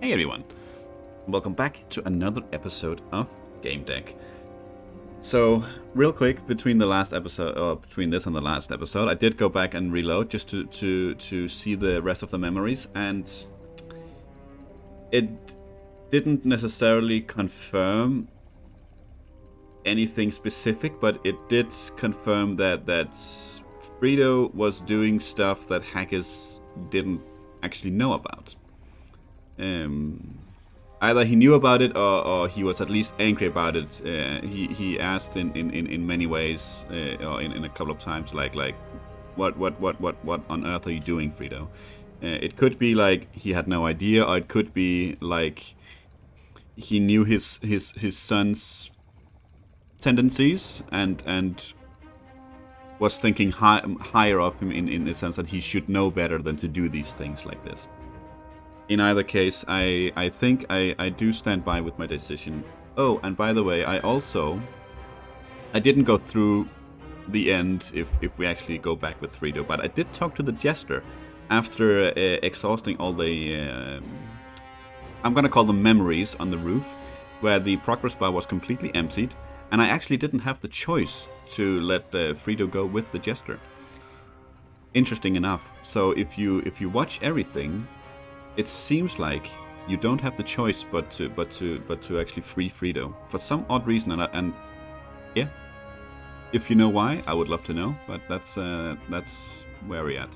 Hey everyone, welcome back to another episode of Gamedec. So, real quick, between the last episode, or between this and the last episode, I did go back and reload just to see the rest of the memories, and it didn't necessarily confirm anything specific, but it did confirm that Frito was doing stuff that hackers didn't actually know about. Either he knew about it or he was at least angry about it. He asked in many ways, or in a couple of times, like what on earth are you doing, Frito? It could be like he had no idea, or it could be like he knew his son's tendencies and was thinking higher up him in the sense that he should know better than to do these things like this. In either case, I think I do stand by with my decision. Oh, and by the way, I didn't go through the end if we actually go back with Frito, but I did talk to the Jester after exhausting all the, I'm gonna call them memories on the roof, where the progress bar was completely emptied, and I actually didn't have the choice to let Frito go with the Jester. Interesting enough. So if you watch everything, it seems like you don't have the choice but to actually free Frito for some odd reason, and yeah, if you know why, I would love to know. But that's where we're at.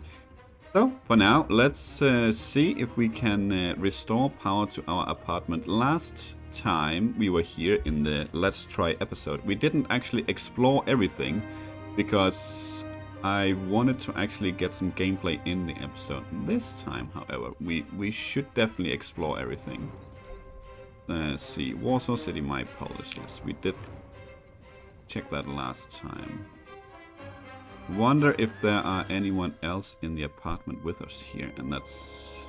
So for now, let's see if we can restore power to our apartment. Last time we were here in the Let's Try episode, we didn't actually explore everything because I wanted to actually get some gameplay in the episode. This time, however, we should definitely explore everything. Let's see, Warsaw City, my Polish. Yes, we did check that last time. Wonder if there are anyone else in the apartment with us here, and that's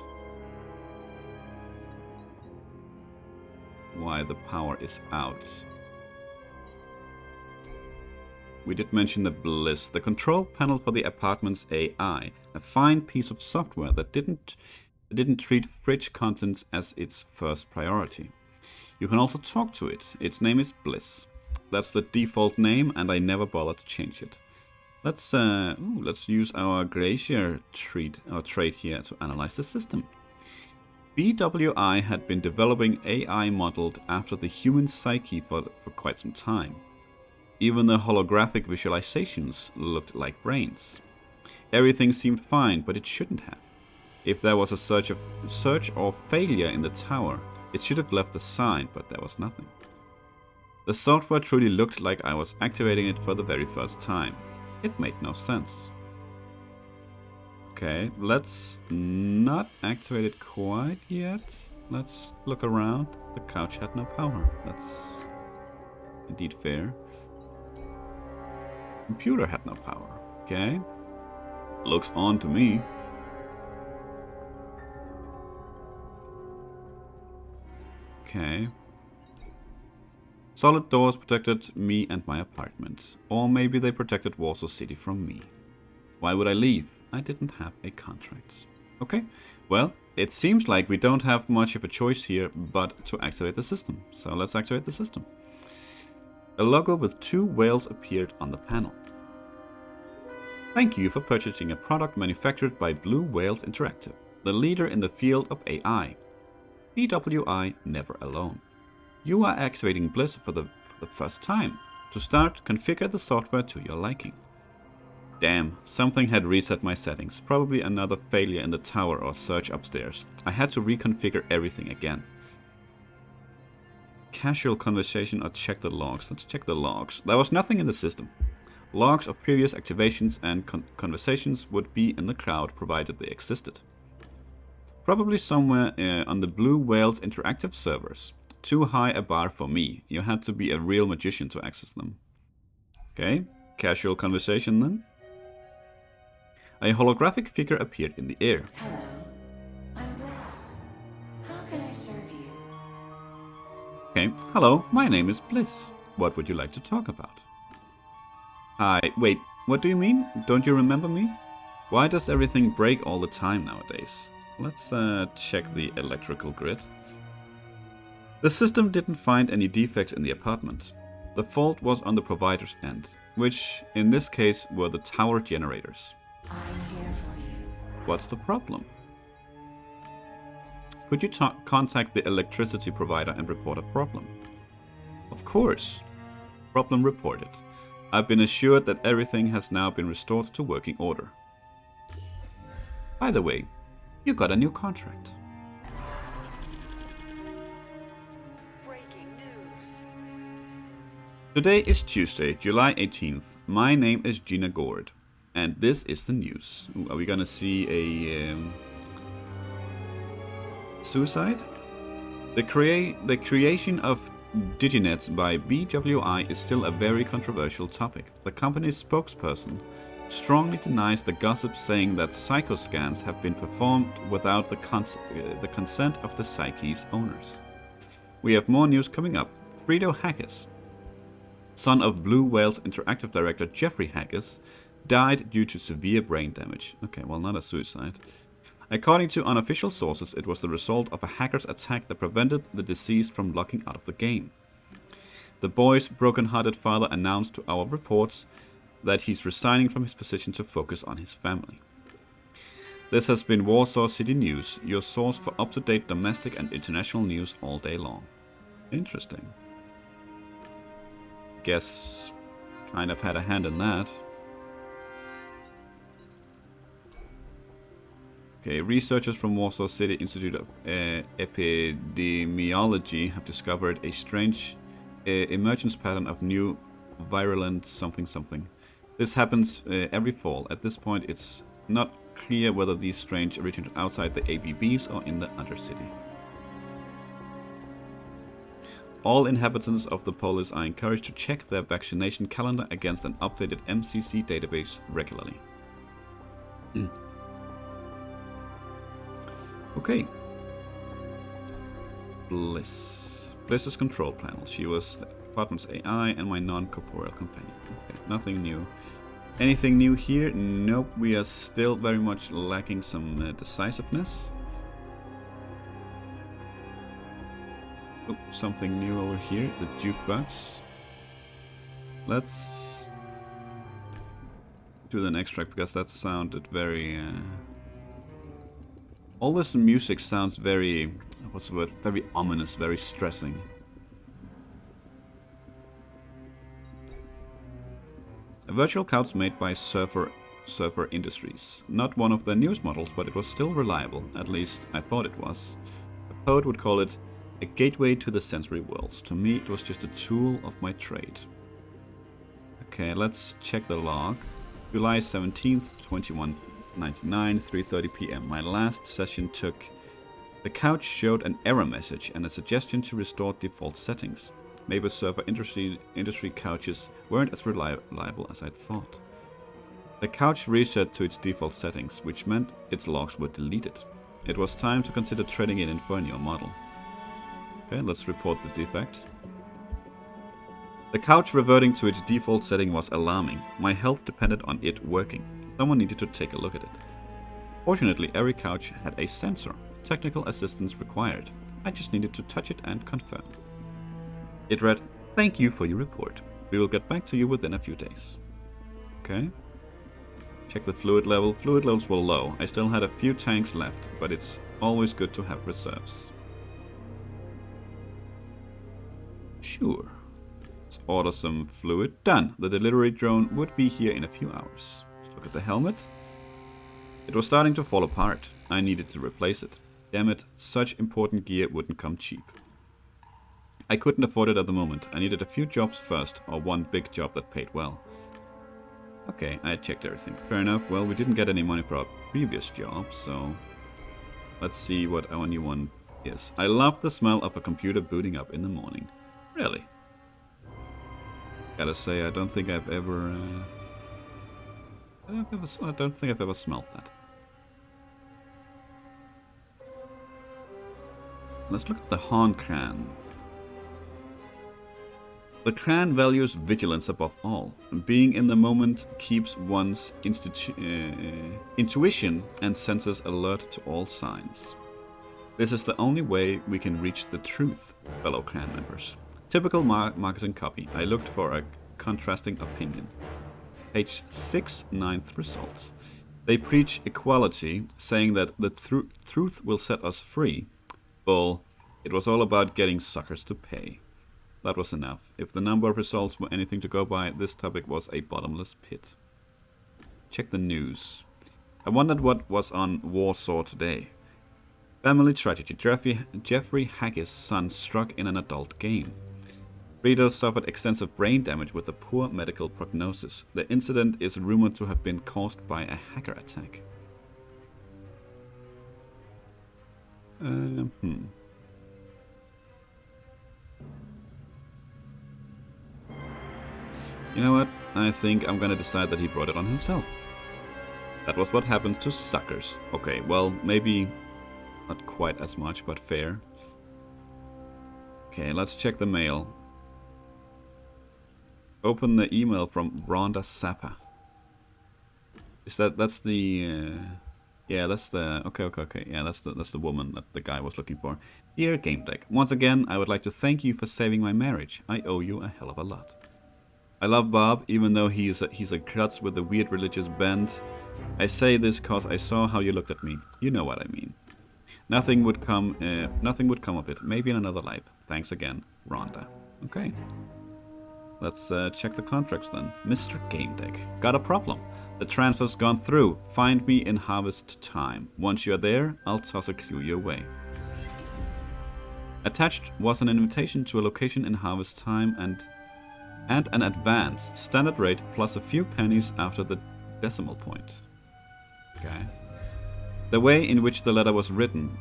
why the power is out. We did mention the Bliss, the control panel for the apartment's AI, a fine piece of software that didn't treat fridge contents as its first priority. You can also talk to it. Its name is Bliss. That's the default name, and I never bothered to change it. Let's use our Glacier trait here to analyze the system. BWI had been developing AI modeled after the human psyche for quite some time. Even the holographic visualizations looked like brains. Everything seemed fine, but it shouldn't have. If there was a surge or failure in the tower, it should have left a sign, but there was nothing. The software truly looked like I was activating it for the very first time. It made no sense. Okay, let's not activate it quite yet. Let's look around. The couch had no power. That's indeed fair. Computer had no power. Okay. Looks on to me. Okay. Solid doors protected me and my apartment. Or maybe they protected Warsaw City from me. Why would I leave? I didn't have a contract. Okay. Well, it seems like we don't have much of a choice here but to activate the system. So let's activate the system. A logo with 2 whales appeared on the panel. Thank you for purchasing a product manufactured by Blue Whales Interactive, the leader in the field of AI. BWI never alone. You are activating Bliss for the first time. To start, configure the software to your liking. Damn, something had reset my settings. Probably another failure in the tower or surge upstairs. I had to reconfigure everything again. Casual conversation or check the logs. Let's check the logs. There was nothing in the system. Logs of previous activations and conversations would be in the cloud provided they existed. Probably somewhere on the Blue Whales Interactive servers. Too high a bar for me. You had to be a real magician to access them. Okay, casual conversation then. A holographic figure appeared in the air. Hello, I'm Bliss. How can I serve you? Okay, hello, my name is Bliss. What would you like to talk about? Hi, wait, what do you mean? Don't you remember me? Why does everything break all the time nowadays? Let's check the electrical grid. The system didn't find any defects in the apartment. The fault was on the provider's end, which in this case were the tower generators. I'm here for you. What's the problem? Could you contact the electricity provider and report a problem? Of course. Problem reported. I've been assured that everything has now been restored to working order. By the way, you got a new contract. Breaking news. Today is Tuesday, July 18th. My name is Gina Gord, and this is the news. Ooh, are we gonna see a suicide? The creation of Diginets by BWI is still a very controversial topic. The company's spokesperson strongly denies the gossip, saying that psychoscans have been performed without the consent of the Psyche's owners. We have more news coming up. Fredo Hackes, son of Blue Whale's interactive director Jeffrey Hackes, died due to severe brain damage. Okay, well, not a suicide. According to unofficial sources, it was the result of a hacker's attack that prevented the deceased from logging out of the game. The boy's broken-hearted father announced to our reports that he's resigning from his position to focus on his family. This has been Warsaw City News, your source for up-to-date domestic and international news all day long. Interesting. Guess kind of had a hand in that. Okay, researchers from Warsaw City Institute of Epidemiology have discovered a strange emergence pattern of new virulent something. This happens every fall. At this point, it's not clear whether these strains originated outside the ABBs or in the Undercity. All inhabitants of the polis are encouraged to check their vaccination calendar against an updated MCC database regularly. Okay. Bliss's control panel. She was the apartment's AI and my non-corporeal companion. Okay, nothing new. Anything new here? Nope, we are still very much lacking some decisiveness. Oh, something new over here. The jukebox. Let's do the next track because that sounded very... all this music sounds very, what's the word? Very ominous, very stressing. A virtual couch made by Surfer Industries. Not one of their newest models, but it was still reliable. At least I thought it was. A poet would call it a gateway to the sensory worlds. To me, it was just a tool of my trade. Okay, let's check the log. July 17th, 2199, 3:30 p.m. My last session took. The couch showed an error message and a suggestion to restore default settings. Maybe Surfer Industry couches weren't as reliable as I'd thought. The couch reset to its default settings, which meant its logs were deleted. It was time to consider trading it in for a newer model. Okay, let's report the defect. The couch reverting to its default setting was alarming. My health depended on it working. Someone needed to take a look at it. Fortunately, every couch had a sensor. Technical assistance required. I just needed to touch it and confirm. It read, "Thank you for your report. We will get back to you within a few days." Okay. Check the fluid level. Fluid levels were low. I still had a few tanks left, but it's always good to have reserves. Sure. Let's order some fluid. Done. The delivery drone would be here in a few hours. Look at the helmet. It was starting to fall apart. I needed to replace it. Damn it, such important gear wouldn't come cheap. I couldn't afford it at the moment. I needed a few jobs first, or one big job that paid well. Okay, I checked everything. Fair enough. Well, we didn't get any money for our previous job, so... let's see what our new one is. I love the smell of a computer booting up in the morning. Really? Gotta say, I don't think I've ever... I don't think I've ever smelled that. Let's look at the Han clan. The clan values vigilance above all. Being in the moment keeps one's intuition and senses alert to all signs. This is the only way we can reach the truth, fellow clan members. Typical marketing copy. I looked for a contrasting opinion. Page 6, 9th results. They preach equality, saying that the truth will set us free. Bull. It was all about getting suckers to pay. That was enough. If the number of results were anything to go by, this topic was a bottomless pit. Check the news. I wondered what was on Warsaw today. Family tragedy. Jeffrey Hackey's son struck in an adult game. Rito suffered extensive brain damage with a poor medical prognosis. The incident is rumored to have been caused by a hacker attack. You know what? I think I'm gonna decide that he brought it on himself. That was what happened to suckers. Okay, well, maybe not quite as much, but fair. Okay, let's check the mail. Open the email from Rhonda Zappa. Is that's the yeah, that's the okay. Yeah, that's the woman that the guy was looking for. Dear Gamedec, once again I would like to thank you for saving my marriage. I owe you a hell of a lot. I love Bob, even though he's a klutz with a weird religious bent. I say this cause I saw how you looked at me. You know what I mean. Nothing would come of it. Maybe in another life. Thanks again, Rhonda. Okay. Let's check the contracts then. Mr. Gamedec. Got a problem. The transfer's gone through. Find me in harvest time. Once you're there, I'll toss a clue your way. Attached was an invitation to a location in harvest time and an advance. Standard rate plus a few pennies after the decimal point. Okay. The way in which the letter was written,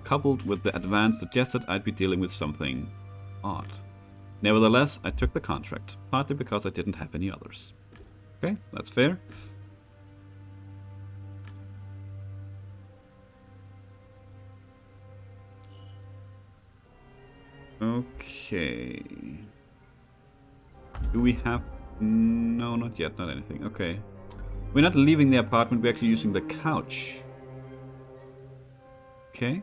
coupled with the advance, suggested I'd be dealing with something odd. Nevertheless, I took the contract, partly because I didn't have any others. Okay, that's fair. Okay. Do we have... No, not yet, not anything. Okay. We're not leaving the apartment, we're actually using the couch. Okay.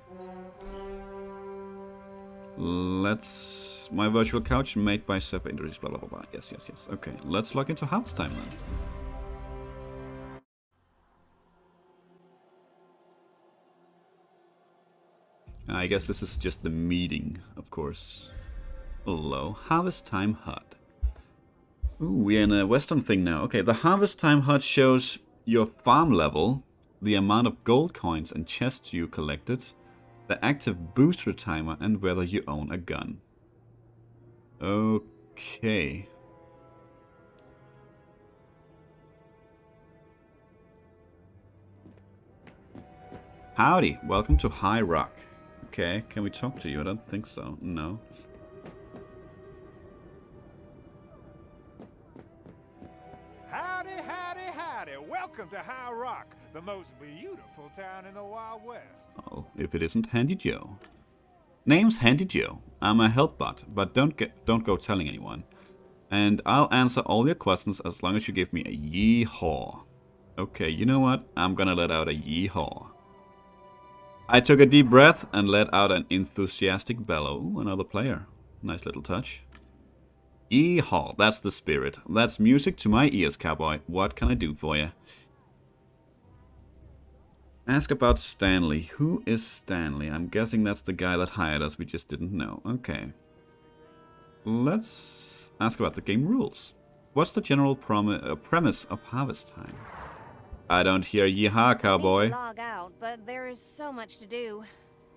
Let's... My virtual couch made by Surfer Industries, blah blah blah blah. Yes. Okay, let's log into harvest time then. I guess this is just the meeting, of course. Hello, harvest time HUD. Ooh, we're in a Western thing now. Okay, the harvest time HUD shows your farm level, the amount of gold coins and chests you collected, the active booster timer, and whether you own a gun. Okay. Howdy, welcome to High Rock. Okay, can we talk to you? I don't think so. No. Howdy. Welcome to High Rock, the most beautiful town in the Wild West. Oh, if it isn't Handy Joe. Name's Handy Joe. I'm a health bot, but don't go telling anyone. And I'll answer all your questions as long as you give me a yee-haw. Okay, you know what? I'm gonna let out a yee-haw. I took a deep breath and let out an enthusiastic bellow. Ooh, another player. Nice little touch. Yee-haw, that's the spirit. That's music to my ears, cowboy. What can I do for you? Ask about Stanley. Who is Stanley? I'm guessing that's the guy that hired us. We just didn't know. Okay. Let's ask about the game rules. What's the general premise of harvest time? I don't hear yeehaw, cowboy. I need to log out, but there is so much to do.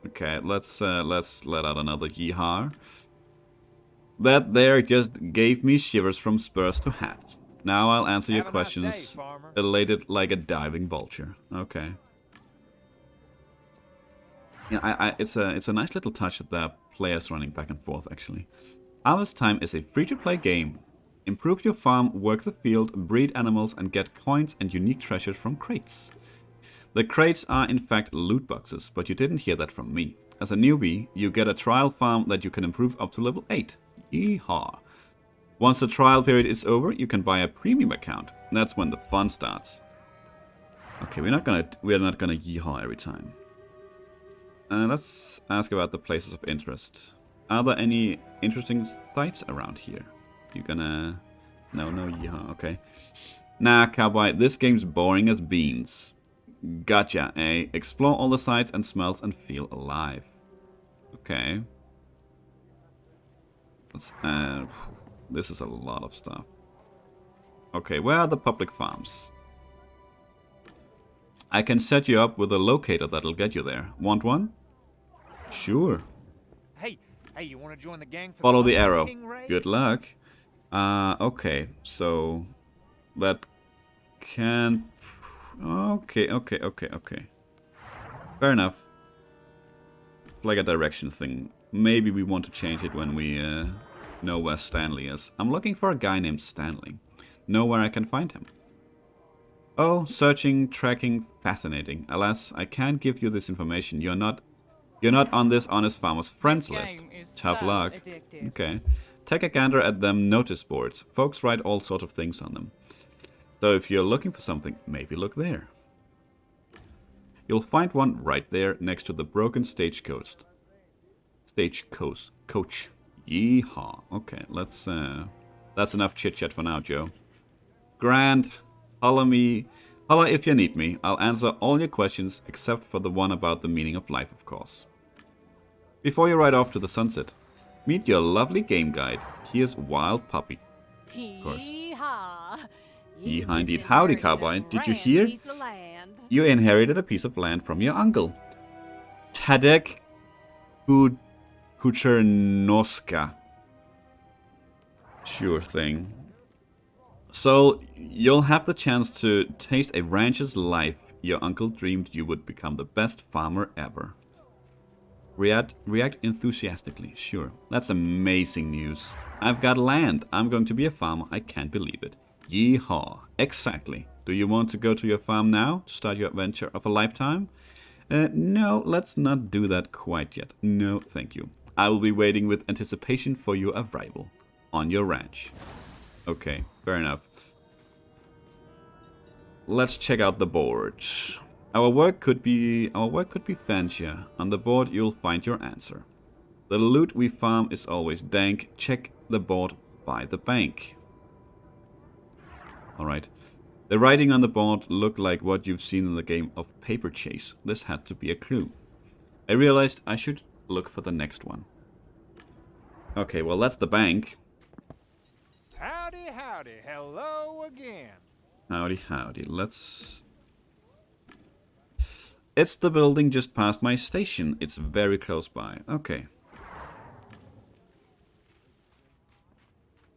Okay, let's let out another yeehaw. That there just gave me shivers from spurs to hats. Now I'll answer your questions, elated like a diving vulture. Okay. Yeah, it's a nice little touch that the players running back and forth, actually. Harvest Time is a free-to-play game. Improve your farm, work the field, breed animals, and get coins and unique treasures from crates. The crates are in fact loot boxes, but you didn't hear that from me. As a newbie, you get a trial farm that you can improve up to level 8. Yeehaw! Once the trial period is over, you can buy a premium account. That's when the fun starts. Okay, we're not gonna yeehaw every time. Let's ask about the places of interest. Are there any interesting sites around here? You gonna... No, yeah, okay. Nah, cowboy, this game's boring as beans. Gotcha, eh? Explore all the sights and smells and feel alive. Okay. Let's, this is a lot of stuff. Okay, where are the public farms? I can set you up with a locator that'll get you there. Want one? Sure. Hey, you want to join the gang for Follow the the arrow. King raid? Good luck. Okay, so that can... Okay. Fair enough. Like a direction thing. Maybe we want to change it when we know where Stanley is. I'm looking for a guy named Stanley. Know where I can find him. Oh, searching, tracking, fascinating. Alas, I can't give you this information. You're not on this honest farmer's friends list. Tough luck. Okay. Take a gander at them notice boards. Folks write all sort of things on them. So if you're looking for something, maybe look there. You'll find one right there next to the broken stagecoach. Coach. Yeehaw. Okay, let's that's enough chit chat for now, Joe. Grand. Holla if you need me. I'll answer all your questions except for the one about the meaning of life, of course. Before you ride off to the sunset, meet your lovely game guide. Here's Wild Puppy. Of course. Yeehaw. Yeehaw indeed. Howdy, cowboy. Did you hear? Piece of land. You inherited a piece of land from your uncle. Tadek Kuchernoska. Sure thing. So, you'll have the chance to taste a rancher's life. Your uncle dreamed you would become the best farmer ever. React enthusiastically. Sure. That's amazing news. I've got land. I'm going to be a farmer. I can't believe it. Yeehaw. Exactly. Do you want to go to your farm now to start your adventure of a lifetime? No, let's not do that quite yet. No, thank you. I will be waiting with anticipation for your arrival on your ranch. Okay, fair enough. Let's check out the board. Our work could be fancier. On the board you'll find your answer. The loot we farm is always dank. Check the board by the bank. Alright. The writing on the board looked like what you've seen in the game of Paper Chase. This had to be a clue. I realized I should look for the next one. Okay, well that's the bank. Howdy, hello again. Howdy. Let's... It's the building just past my station. It's very close by. Okay.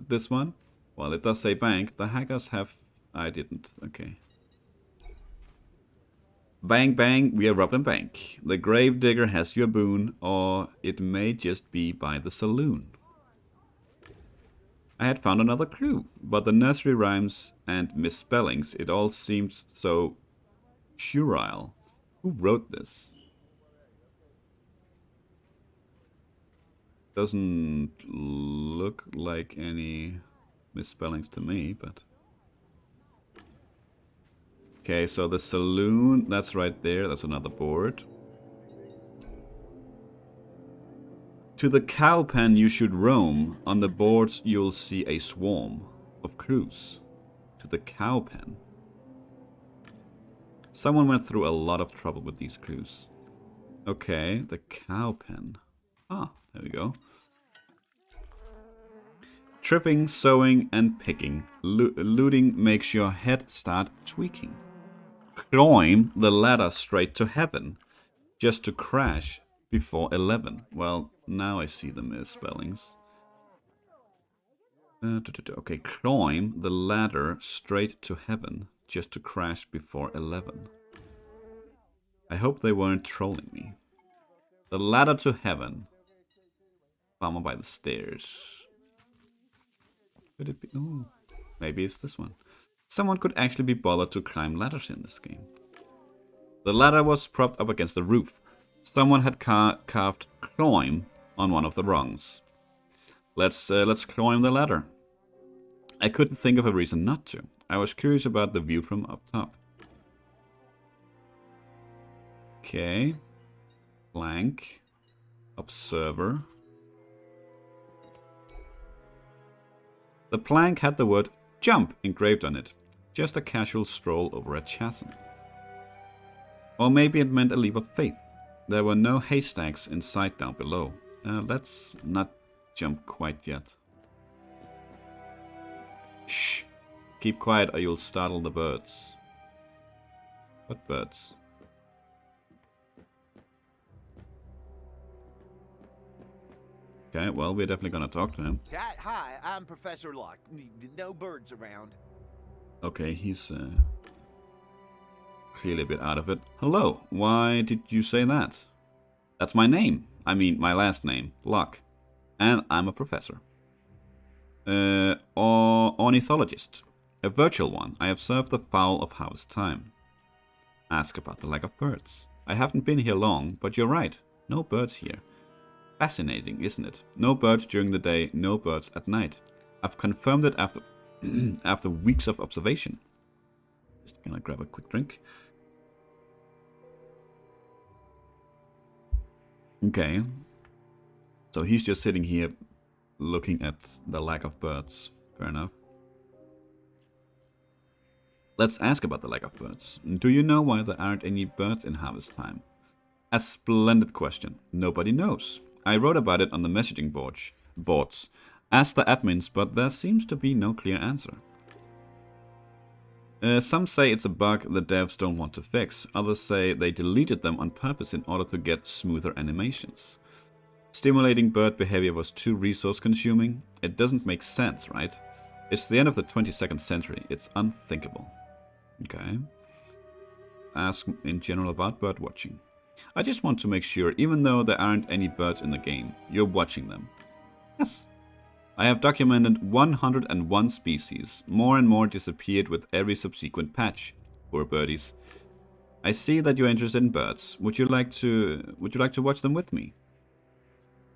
This one? Well, it does say bank. The hackers have... I didn't. Okay. Bang, bang, we are robbing bank. The grave digger has your boon, or it may just be by the saloon. I had found another clue, but the nursery rhymes and misspellings, it all seems so puerile. Who wrote this? Doesn't look like any misspellings to me, but... Okay, so the saloon, that's right there. That's another board. To the cow pen you should roam. On the boards you'll see a swarm of clues. To the cow pen. Someone went through a lot of trouble with these clues. Okay, the cow pen. Ah, there we go. Tripping, sewing, and picking. Looting makes your head start tweaking. Climb the ladder straight to heaven, just to crash before 11. Well, now I see the misspellings. Okay, climb the ladder straight to heaven, just to crash before 11. I hope they weren't trolling me. The ladder to heaven. Farmer by the stairs. Could it be? Oh, maybe it's this one. Someone could actually be bothered to climb ladders in this game. The ladder was propped up against the roof. Someone had carved climb on one of the rungs. Let's climb the ladder. I couldn't think of a reason not to. I was curious about the view from up top. Okay. Plank. Observer. The plank had the word jump engraved on it. Just a casual stroll over a chasm. Or maybe it meant a leap of faith. There were no haystacks in sight down below. Let's not jump quite yet. Shh. Keep quiet or you'll startle the birds. What birds? Okay, well, we're definitely gonna talk to him. Hi, I'm Professor Locke. No birds around. Okay, he's clearly a bit out of it. Hello, why did you say that? That's my name. I mean, my last name, Locke. And I'm a professor. Ornithologist. A virtual one. I observe the fowl of harvest time. Ask about the lack of birds. I haven't been here long, but you're right. No birds here. Fascinating, isn't it? No birds during the day, no birds at night. I've confirmed it after after weeks of observation. Just gonna grab a quick drink. Okay. So he's just sitting here looking at the lack of birds. Fair enough. Let's ask about the lack of birds. Do you know why there aren't any birds in harvest time? A splendid question. Nobody knows. I wrote about it on the messaging boards. Asked the admins, but there seems to be no clear answer. Some say it's a bug the devs don't want to fix. Others say they deleted them on purpose in order to get smoother animations. Stimulating bird behavior was too resource consuming. It doesn't make sense, right? It's the end of the 22nd century. It's unthinkable. Okay. Ask in general about bird watching. I just want to make sure, even though there aren't any birds in the game, you're watching them. Yes. I have documented 101 species. More and more disappeared with every subsequent patch. Poor birdies. I see that you're interested in birds. Would you like to watch them with me?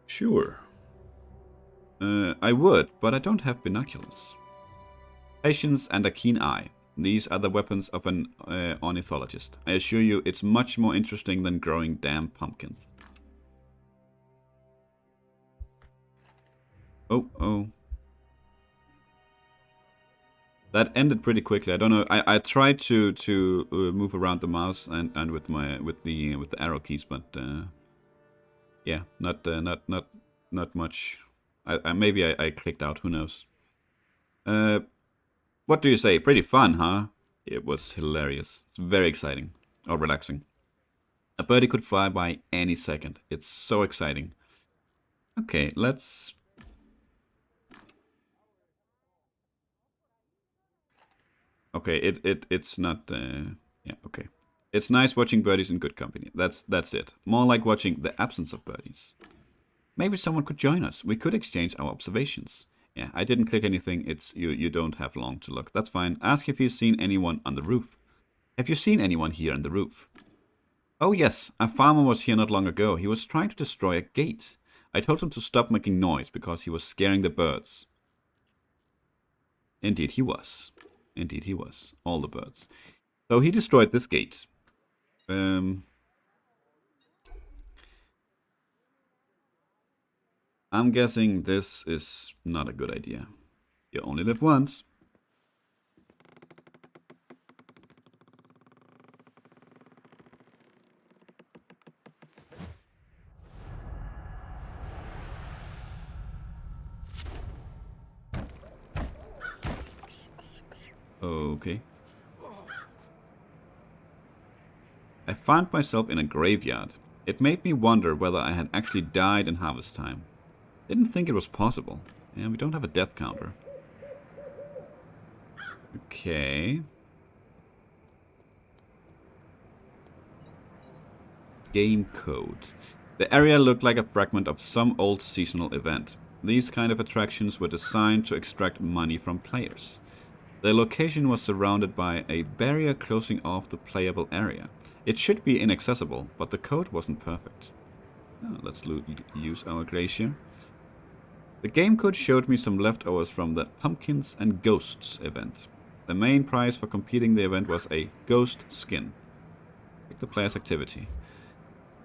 Sure. I would, but I don't have binoculars. Patience and a keen eye. These are the weapons of an ornithologist. I assure you, it's much more interesting than growing damn pumpkins. Oh. That ended pretty quickly. I don't know. I tried to move around the mouse and with the arrow keys, but yeah, not much. Maybe I clicked out. Who knows? What do you say? Pretty fun, huh? It was hilarious. It's very exciting. Or relaxing. A birdie could fly by any second. It's so exciting. Okay, let's... Okay, it's not... yeah, okay. It's nice watching birdies in good company. That's it. More like watching the absence of birdies. Maybe someone could join us. We could exchange our observations. Yeah, I didn't click anything. It's you don't have long to look. That's fine. Ask if he's seen anyone on the roof. Have you seen anyone here on the roof? Oh yes, a farmer was here not long ago. He was trying to destroy a gate. I told him to stop making noise because he was scaring the birds. Indeed he was. Indeed he was. All the birds. So he destroyed this gate. I'm guessing this is not a good idea. You only live once. Okay. I found myself in a graveyard. It made me wonder whether I had actually died in harvest time. Didn't think it was possible. Yeah, we don't have a death counter. Okay. Game code. The area looked like a fragment of some old seasonal event. These kind of attractions were designed to extract money from players. The location was surrounded by a barrier closing off the playable area. It should be inaccessible, but the code wasn't perfect. Oh, let's use our glacier. The game code showed me some leftovers from the Pumpkins and Ghosts event. The main prize for completing the event was a ghost skin. Pick the player's activity.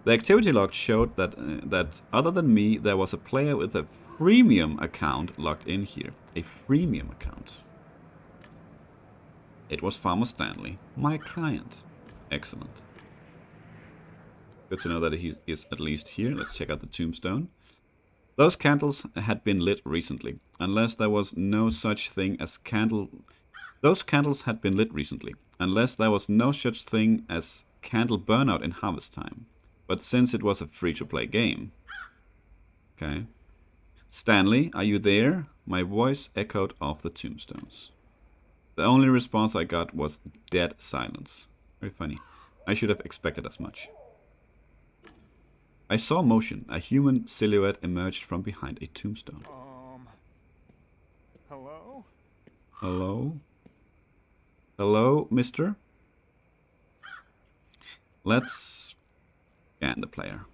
The activity log showed that other than me, there was a player with a freemium account logged in here. A freemium account. It was Farmer Stanley, my client. Excellent. Good to know that he is at least here. Let's check out the tombstone. Those candles had been lit recently, unless there was no such thing as candle... Those candles had been lit recently, unless there was no such thing as candle burnout in harvest time. But since it was a free-to-play game... Okay. Stanley, are you there? My voice echoed off the tombstones. The only response I got was dead silence. Very funny. I should have expected as much. I saw motion. A human silhouette emerged from behind a tombstone. Hello? Hello? Hello, mister? Let's scan the player.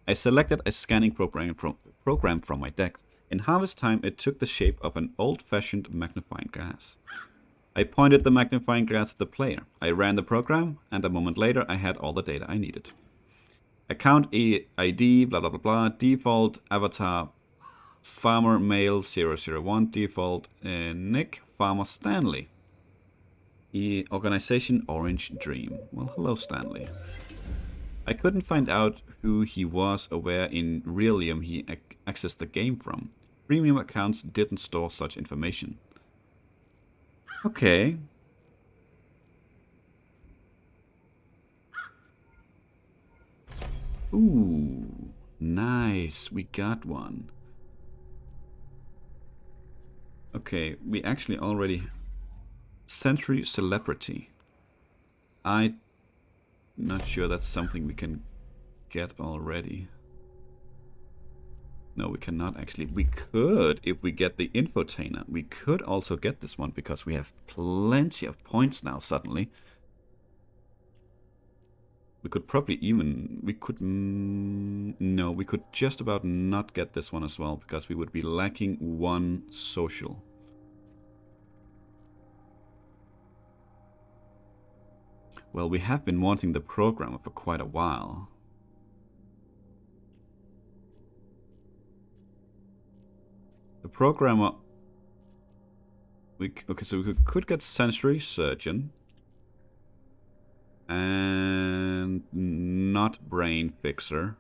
I selected a scanning program from my deck. In harvest time, it took the shape of an old-fashioned magnifying glass. I pointed the magnifying glass at the player. I ran the program, and a moment later, I had all the data I needed. Account ID, blah blah blah blah, default avatar farmer male 001, default Nick, Farmer Stanley. Organization Orange Dream. Well, hello Stanley. I couldn't find out who he was or where in Realium he accessed the game from. Premium accounts didn't store such information. Okay. Ooh, nice. We got one. Okay, we actually already... Century Celebrity. I'm not sure that's something we can get already. No, we cannot actually. We could, if we get the infotainer. We could also get this one because we have plenty of points now suddenly. We could probably even... We could... no, we could just about not get this one as well because we would be lacking one social. Well, we have been wanting the programmer for quite a while. The programmer... Okay, so we could get Sensory Surgeon. And not Brain Fixer.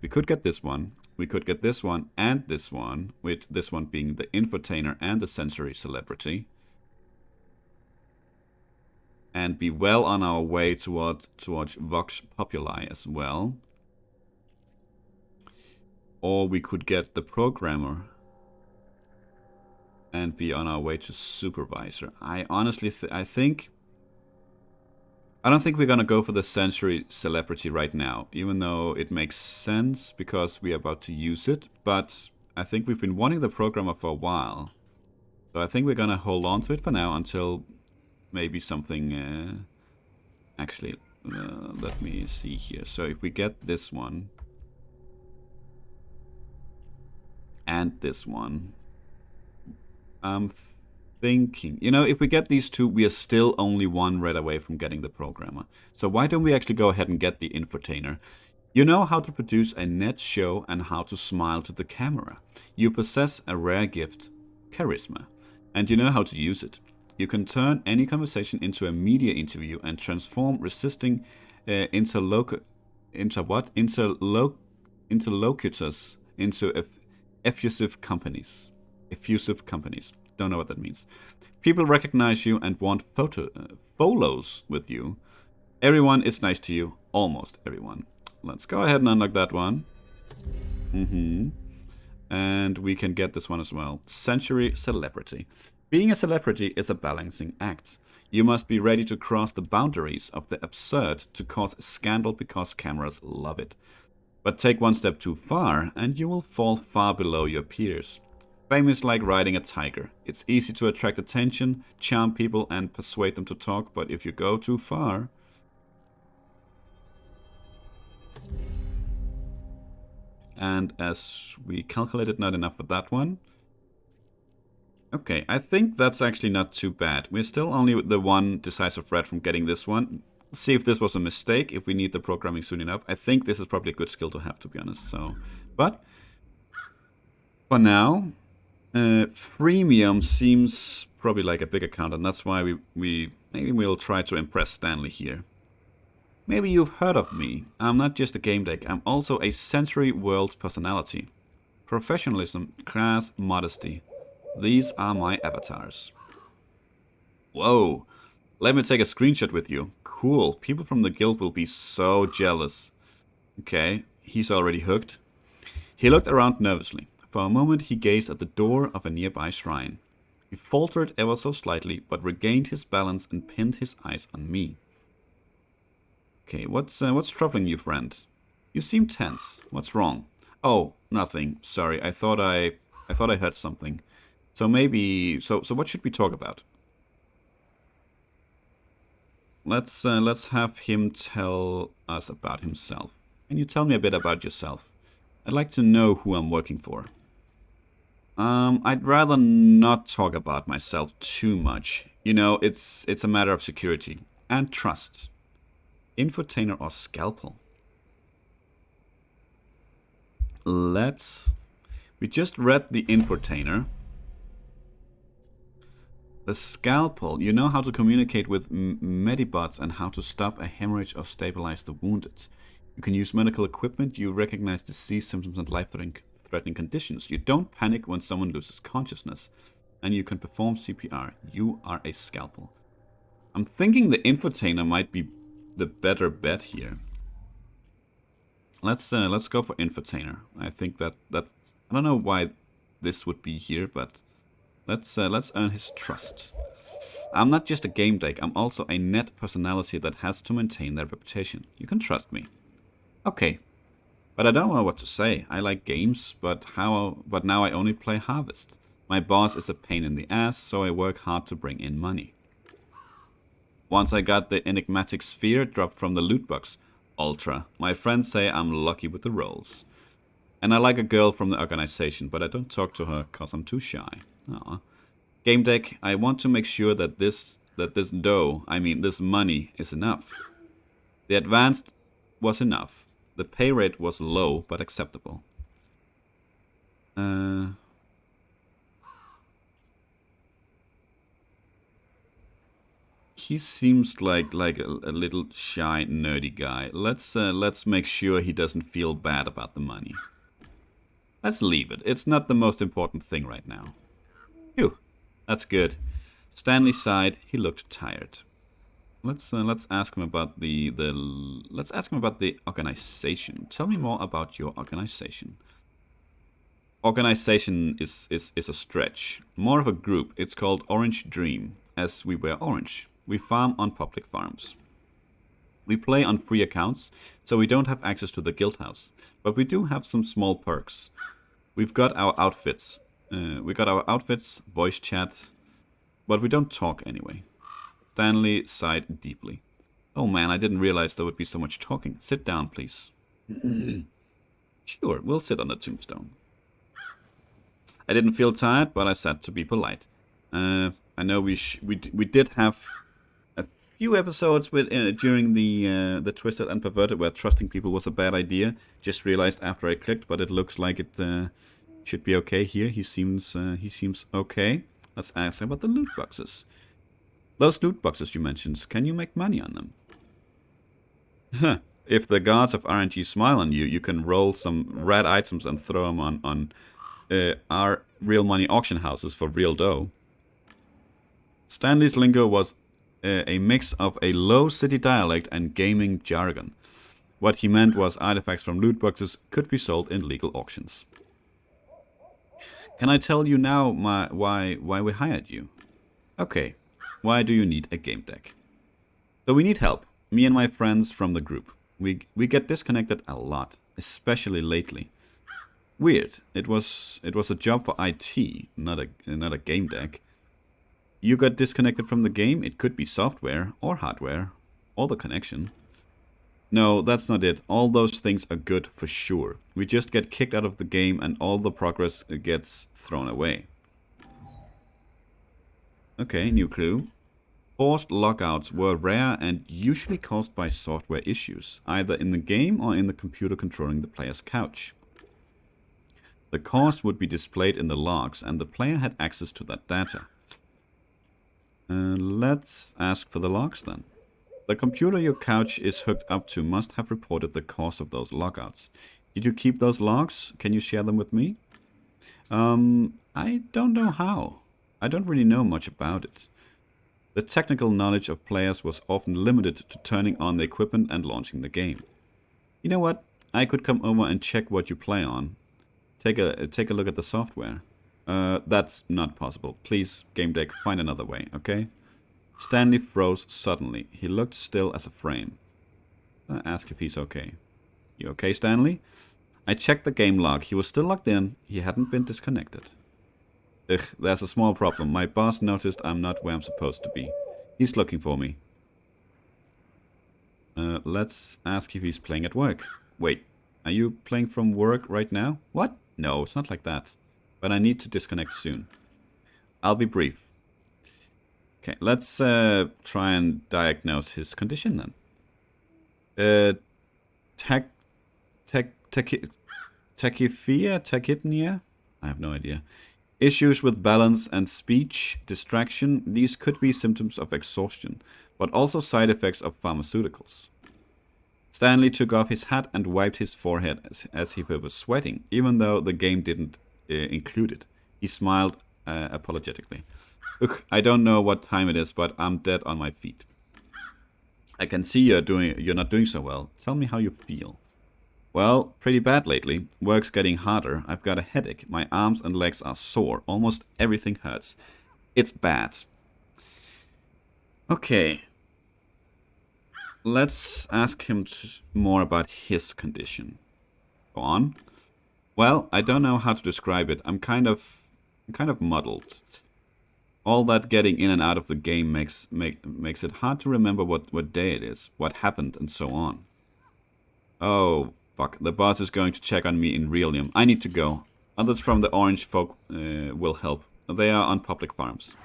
We could get this one. We could get this one and this one. With this one being the Infotainer and the Sensory Celebrity. And be well on our way towards Vox Populi as well. Or we could get the Programmer and be on our way to Supervisor. I honestly I don't think we're gonna go for the Sensory Celebrity right now, even though it makes sense because we are about to use it. But I think we've been wanting the Programmer for a while. So I think we're gonna hold on to it for now until maybe something... actually, let me see here. So if we get this one... and this one... I'm thinking... You know, if we get these two, we are still only one red away from getting the Programmer. So why don't we actually go ahead and get the Infotainer? You know how to produce a net show and how to smile to the camera. You possess a rare gift, charisma. And you know how to use it. You can turn any conversation into a media interview and transform resisting interlocutors into effusive companies. Effusive companies. Don't know what that means. People recognize you and want photos with you. Everyone is nice to you. Almost everyone. Let's go ahead and unlock that one. And we can get this one as well. Century Celebrity. Being a celebrity is a balancing act. You must be ready to cross the boundaries of the absurd to cause a scandal because cameras love it. But take one step too far and you will fall far below your peers. Fame is like riding a tiger. It's easy to attract attention, charm people and persuade them to talk, but if you go too far... And as we calculated, not enough for that one. Okay, I think that's actually not too bad. We're still only the one decisive red from getting this one. Let's see if this was a mistake, if we need the programming soon enough. I think this is probably a good skill to have, to be honest. So, but for now, freemium seems probably like a big account, and that's why maybe we'll try to impress Stanley here. Maybe you've heard of me. I'm not just a game deck, I'm also a sensory world personality. Professionalism, class, modesty. These are my avatars. Whoa. Let me take a screenshot with you. Cool. People from the guild will be so jealous. Okay, he's already hooked. He looked around nervously. For a moment he gazed at the door of a nearby shrine. He faltered ever so slightly, but regained his balance and pinned his eyes on me. Okay, what's troubling you, friend? You seem tense. What's wrong? Oh, nothing. Sorry, I thought I heard something. So maybe so what should we talk about? Let's have him tell us about himself. Can you tell me a bit about yourself? I'd like to know who I'm working for. I'd rather not talk about myself too much. You know, it's a matter of security and trust. Infotainer or scalpel? We just read the infotainer. The scalpel, you know how to communicate with medibots and how to stop a hemorrhage or stabilize the wounded. You can use medical equipment, you recognize disease symptoms and life-threatening conditions. You don't panic when someone loses consciousness. And you can perform CPR. You are a scalpel. I'm thinking the infotainer might be the better bet here. Let's go for infotainer. I think that I don't know why this would be here, but let's earn his trust. I'm not just a game deck, I'm also a net personality that has to maintain their reputation. You can trust me. Okay. But I don't know what to say. I like games, but now I only play Harvest. My boss is a pain in the ass, so I work hard to bring in money. Once I got the enigmatic sphere dropped from the loot box, Ultra. My friends say I'm lucky with the rolls. And I like a girl from the organization, but I don't talk to her cause I'm too shy. Aww. Gamedec, I want to make sure that this money is enough. The advanced was enough. The pay rate was low, but acceptable. He seems like a little shy, nerdy guy. Let's make sure he doesn't feel bad about the money. Let's leave it. It's not the most important thing right now. Phew, that's good. Stanley sighed. He looked tired. Let's ask him about the organization. Tell me more about your organization. Organization is a stretch. More of a group. It's called Orange Dream, as we wear orange. We farm on public farms. We play on free accounts, so we don't have access to the guild house, but we do have some small perks. We've got our outfits. Voice chat, but we don't talk anyway. Stanley sighed deeply. Oh man, I didn't realize there would be so much talking. Sit down, please. Sure, we'll sit on the tombstone. I didn't feel tired, but I said to be polite. I know we did have a few episodes with during the Twisted and Perverted where trusting people was a bad idea. Just realized after I clicked, but it looks like it should be okay here. He seems okay. Let's ask about the loot boxes. Those loot boxes you mentioned, can you make money on them? Huh. If the gods of RNG smile on you, you can roll some rad items and throw them on our real money auction houses for real dough. Stanley's lingo was a mix of a low city dialect and gaming jargon. What he meant was artifacts from loot boxes could be sold in legal auctions. Can I tell you now why we hired you? Okay, why do you need a game deck? So we need help, me and my friends from the group. We get disconnected a lot, especially lately. Weird, it was a job for IT, not a game deck. You got disconnected from the game, it could be software or hardware, or the connection. No, that's not it. All those things are good for sure. We just get kicked out of the game and all the progress gets thrown away. Okay, new clue. Forced lockouts were rare and usually caused by software issues, either in the game or in the computer controlling the player's couch. The cause would be displayed in the logs, and the player had access to that data. Let's ask for the logs then. The computer your couch is hooked up to must have reported the cause of those lockouts. Did you keep those logs? Can you share them with me? I don't know how. I don't really know much about it. The technical knowledge of players was often limited to turning on the equipment and launching the game. You know what? I could come over and check what you play on. Take a look at the software. That's not possible. Please, Gamedec, find another way, okay? Stanley froze suddenly. He looked still as a frame. Ask if he's okay. You okay, Stanley? I checked the game log. He was still logged in. He hadn't been disconnected. Ugh, there's a small problem. My boss noticed I'm not where I'm supposed to be. He's looking for me. Let's ask if he's playing at work. Wait, are you playing from work right now? What? No, it's not like that. But I need to disconnect soon. I'll be brief. Okay, let's try and diagnose his condition then. Tachypnea? I have no idea. Issues with balance and speech, distraction. These could be symptoms of exhaustion, but also side effects of pharmaceuticals. Stanley took off his hat and wiped his forehead as if he was sweating, even though the game didn't include it. He smiled apologetically. Look, I don't know what time it is, but I'm dead on my feet. I can see you're not doing so well. Tell me how you feel. Well, pretty bad lately. Work's getting harder. I've got a headache. My arms and legs are sore. Almost everything hurts. It's bad. Okay. Let's ask him more about his condition. Go on. Well, I don't know how to describe it. I'm kind of muddled. All that getting in and out of the game makes it hard to remember what day it is, what happened, and so on. Oh, fuck. The boss is going to check on me in Realium. I need to go. Others from the Orange folk will help. They are on public farms.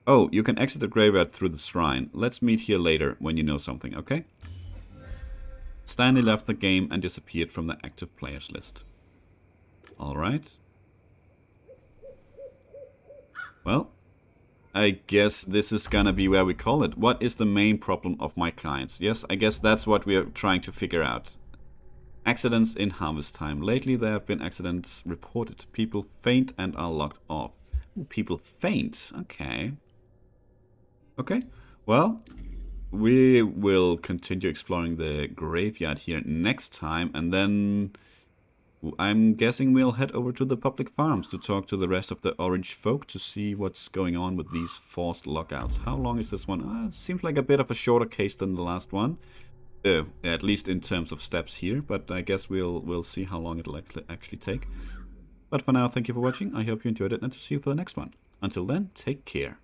Oh, you can exit the graveyard through the shrine. Let's meet here later when you know something, okay? Stanley left the game and disappeared from the active players list. Alright. Well, I guess this is gonna be where we call it. What is the main problem of my clients? Yes, I guess that's what we are trying to figure out. Accidents in harvest time. Lately there have been accidents reported. People faint and are locked off. Ooh, people faint. Okay. Okay. Well, we will continue exploring the graveyard here next time, and then I'm guessing we'll head over to the public farms to talk to the rest of the Orange folk to see what's going on with these forced lockouts. How long is this one? Seems like a bit of a shorter case than the last one. At least in terms of steps here, but I guess we'll see how long it'll actually take. But for now, thank you for watching. I hope you enjoyed it, and to see you for the next one. Until then, take care.